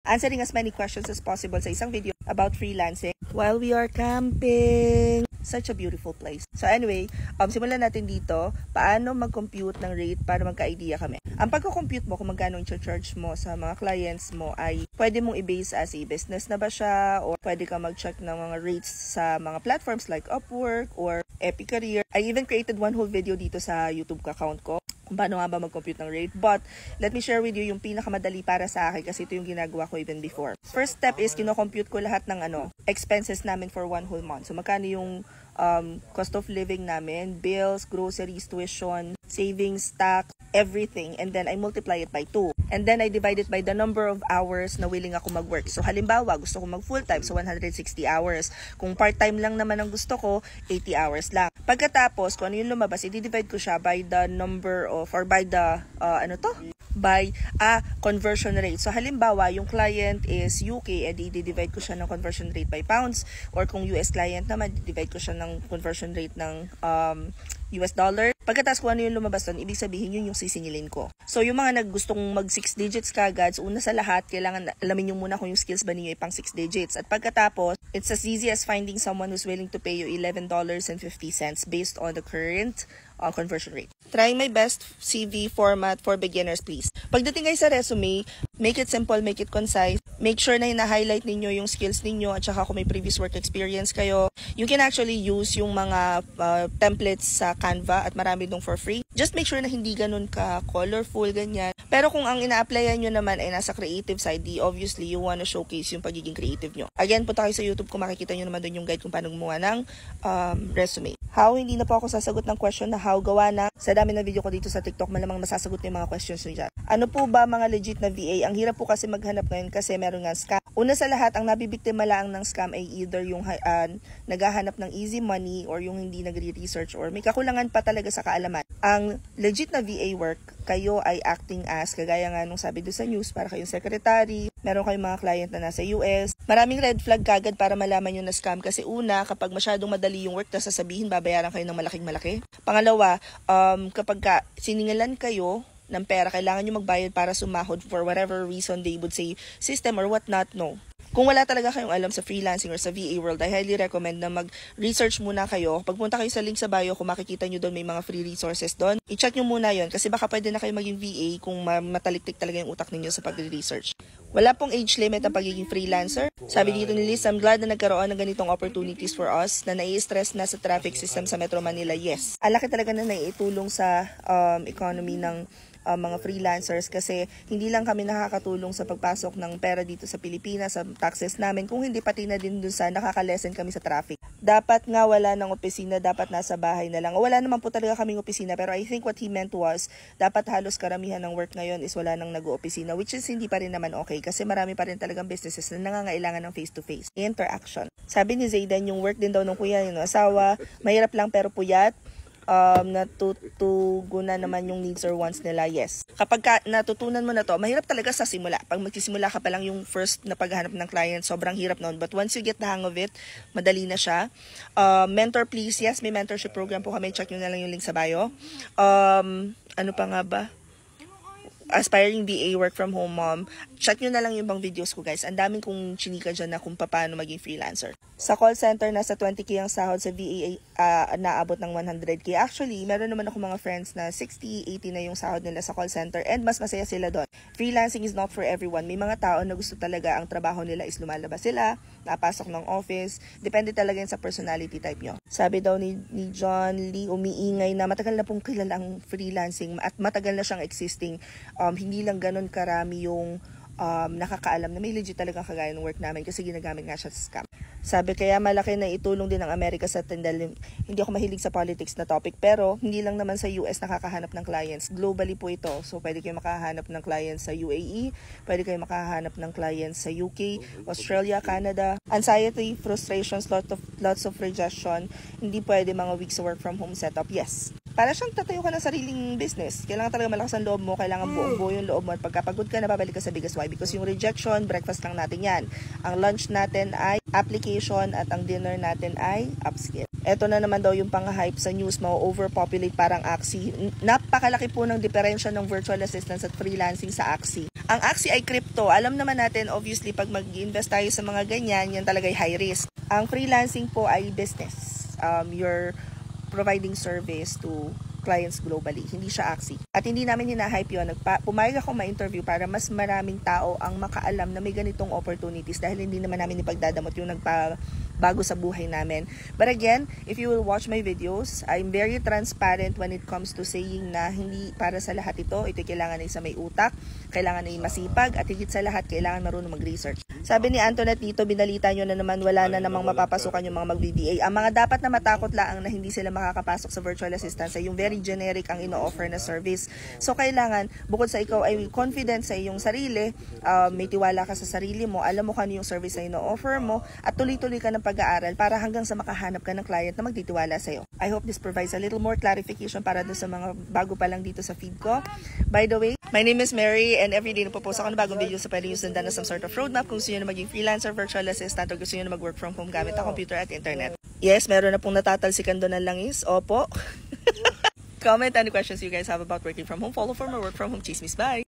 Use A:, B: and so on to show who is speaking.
A: answering as many questions as possible sa isang video about freelancing while we are camping. Such a beautiful place. So anyway, simulan natin dito, paano mag-compute ng rate para magka-idea kami. Ang pagko-compute mo kung magkano i-charge mo sa mga clients mo ay pwede mong i-base as a business na ba siya, or pwede ka mag-check ng mga rates sa mga platforms like Upwork or Epic Career. I even created one whole video dito sa YouTube account ko kung paano nga ba mag-compute ng rate. But let me share with you yung pinakamadali para sa akin kasi ito yung ginagawa ko even before. First step is kino-compute ko lahat ng expenses namin for one whole month. So magkano yung cost of living namin, bills, groceries, tuition, savings, tax, everything. And then I multiply it by 2. And then I divide it by the number of hours na willing ako mag-work. So halimbawa, gusto ko mag-full-time, so 160 hours. Kung part-time lang naman ang gusto ko, 80 hours lang. Pagkatapos, kung ano yung lumabas, i-divide ko siya by the number of, or by the, by a conversion rate. So halimbawa, yung client is UK, edi i-divide ko siya ng conversion rate by pounds. Or kung US client naman, i-divide ko siya ng conversion rate ng US dollar. Pagkatapos kung ano yung lumabas doon, ibig sabihin yun yung sisingilin ko. So yung mga naggustong mag 6 digits kagad, so una sa lahat, kailangan alamin nyo muna kung yung skills ba niyo ay pang 6 digits. At pagkatapos, it's as easy as finding someone who's willing to pay you $11.50 based on the current conversion rate. Try my best CV format for beginners, please. Pagdating kayo sa resume, make it simple, make it concise. Make sure na hina-highlight ninyo yung skills ninyo at saka kung may previous work experience kayo. You can actually use yung mga templates sa Canva at marami dong for free. Just make sure na hindi ganun ka colorful, ganyan. Pero kung ang ina-applyan nyo naman ay nasa creative side, obviously you wanna showcase yung pagiging creative nyo. Again, punta kayo sa YouTube kung makikita nyo naman doon yung guide kung paano gumawa ng resume. How, hindi na po ako sasagot ng question na how gawa na. Sa dami na video ko dito sa TikTok, malamang masasagot na yung mga questions nyo dyan. Ano po ba mga legit na VA? Ang hirap po kasi maghanap ngayon kasi meron nga scam. Una sa lahat, ang nabibiktima lang ng scam ay either yung naghahanap ng easy money or yung hindi nagre-research or may kakulangan pa talaga sa kaalaman. Ang legit na VA work, kayo ay acting as, kagaya nga nung sabi doon sa news, para kayong secretary, meron kayong mga client na nasa US. Maraming red flag kagad para malaman nyo na scam kasi una, kapag masyadong madali yung work na sasabihin, babayaran kayo ng malaking malaki. Pangalawa, kapag siningalan kayo ng pera, kailangan nyo magbayad para sumahod for whatever reason they would say system or what not, no. Kung wala talaga kayong alam sa freelancing or sa VA world, I highly recommend na mag-research muna kayo. Pagpunta kayo sa link sa bio, kung makikita nyo doon may mga free resources doon, i-check nyo muna yon kasi baka pwede na kayo maging VA kung mataliktik talaga yung utak ninyo sa pag-research. Wala pong age limit ang pagiging freelancer. Sabi dito ni Liz, I'm glad na nagkaroon ng ganitong opportunities for us na nai-stress na sa traffic system sa Metro Manila. Yes. Alaki talaga na naiitulong sa economy ng mga freelancers kasi hindi lang kami nakakatulong sa pagpasok ng pera dito sa Pilipinas, sa taxes namin, kung hindi pati na din dun sa nakakalesen kami sa traffic. Dapat nga wala ng opisina, dapat nasa bahay na lang. Wala naman po talaga kaming opisina, pero I think what he meant was, dapat halos karamihan ng work ngayon is wala nang nag-oopisina, which is hindi pa rin naman okay kasi marami pa rin talagang businesses na nangangailangan ng face-to-face interaction. Sabi ni Zayden, yung work din daw ng kuya, yung asawa, mahirap lang pero puyat. Natutugunan naman yung needs or wants nila, yes. Kapag natutunan mo na to, mahirap talaga sa simula. Pag magsisimula ka pa lang yung first na paghanap ng client, sobrang hirap noon. But once you get the hang of it, madali na siya. Mentor please, yes, may mentorship program po kami. Check nyo na lang yung link sa bio. Ano pa nga ba? Aspiring VA work from home mom. Check nyo na lang yung bang videos ko, guys. Ang daming kong chinika dyan na kung paano maging freelancer. Sa call center, nasa 20k ang sahod. Sa VA, naabot ng 100k. Actually, meron naman ako mga friends na 60, 80 na yung sahod nila sa call center and mas masaya sila doon. Freelancing is not for everyone. May mga tao na gusto talaga ang trabaho nila is lumalabas sila, napasok ng office. Depende talaga yan sa personality type nyo. Sabi daw ni John Lee, umiingay na matagal na pong kilala ang freelancing at matagal na siyang existing. Hindi lang ganun karami yung nakakaalam na may legit talaga kagaya ng work namin kasi ginagamit nga siya sa scam. Sabi kaya malaki na itulong din ng Amerika sa tindal. Hindi ako mahilig sa politics na topic pero hindi lang naman sa US nakakahanap ng clients. Globally po ito. So pwede kayo makahanap ng clients sa UAE, pwede kayo makahanap ng clients sa UK, Australia, Canada. Anxiety, frustrations, lots of rejection. Hindi pwede mga weeks work from home setup. Yes. Para siyang tatayo ka ng sariling business. Kailangan talaga malakas ang loob mo, kailangan buo yung loob mo at pagkapagod ka na babalik ka sa biggest why because yung rejection, breakfast lang natin yan. Ang lunch natin ay application at ang dinner natin ay upskill. Eto na naman daw yung pang-hype sa news, overpopulate parang Axie. Napakalaki po ng diferensya ng virtual assistants at freelancing sa Axie. Ang Axie ay crypto. Alam naman natin, obviously, pag mag-invest tayo sa mga ganyan, yan talaga ay high risk. Ang freelancing po ay business. You're providing service to clients globally. Hindi siya Axie. At hindi namin hina-hype yun. Pumayag ako ma-interview para mas maraming tao ang makaalam na may ganitong opportunities dahil hindi naman namin ipagdadamot yung bago sa buhay namin. But again, if you will watch my videos, I'm very transparent when it comes to saying na hindi para sa lahat ito. Ito kailangan ay sa may utak, kailangan ay masipag, at higit sa lahat, kailangan marunong mag-research. Sabi ni Antoinette dito, binalita nyo na naman, wala na namang mapapasukan yung mga mag-VDA. Ang mga dapat na matakot lang na hindi sila makakapasok sa virtual assistance ay yung very generic ang ino-offer na service. So, kailangan, bukod sa ikaw ay confident sa iyong sarili, may tiwala ka sa sarili mo, alam mo kung ano yung service na ino-offer mo, at tuloy-tuloy ka ng pag-aaral para hanggang sa makahanap ka ng client na magtitiwala sa'yo. I hope this provides a little more clarification para doon sa mga bago pa lang dito sa feed ko. By the way, my name is Mary and everyday napopost ako ng bagong video sa pwede yung sundan na some sort of roadmap kung gusto nyo na maging freelancer, virtual assistant, o gusto nyo na mag-work from home gamit ang computer at internet. Yes, meron na pong natatalsikan doon ng langis. Opo. Comment any questions you guys have about working from home. Follow for more work from home chismis. Bye!